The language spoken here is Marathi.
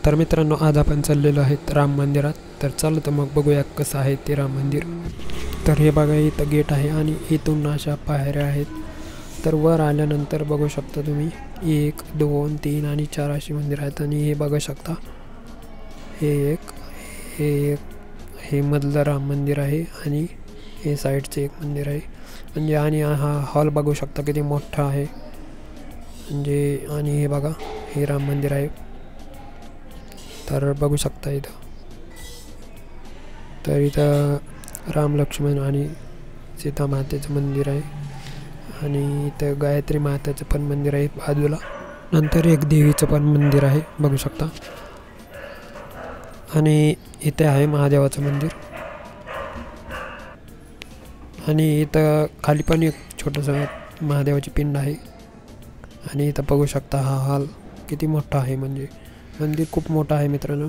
तर मित्रांनो, आज आपण चाललेलो आहेत राम मंदिरात. तर चला तर मग बघूया कसं आहे ते राम मंदिर. तर हे बघा, इथं गेट आहे आणि इथून अशा पायऱ्या आहेत. तर वर आल्यानंतर बघू शकता तुम्ही 1 2 3 आणि 4 अशी मंदिर आहेत. आणि हे बघू शकता, हे मधलं राम मंदिर आहे आणि हे साईडचे एक मंदिर आहे. म्हणजे आणि हा हॉल बघू शकता किती मोठा आहे म्हणजे. आणि हे बघा, हे राम मंदिर आहे. तर बघू शकता इथं. तर इथं राम लक्ष्मण आणि सीता मातेचं मंदिर आहे. आणि इथं गायत्री मातेचं पण मंदिर आहे बाजूला. नंतर एक देवीचं पण मंदिर आहे बघू शकता. आणि इथे आहे महादेवाचं मंदिर. आणि इथं खाली पण एक छोटंसं महादेवाची पिंड आहे. आणि इथं बघू शकता हा हॉल किती मोठा आहे. म्हणजे मंदिर खूप मोठं आहे मित्रांनो.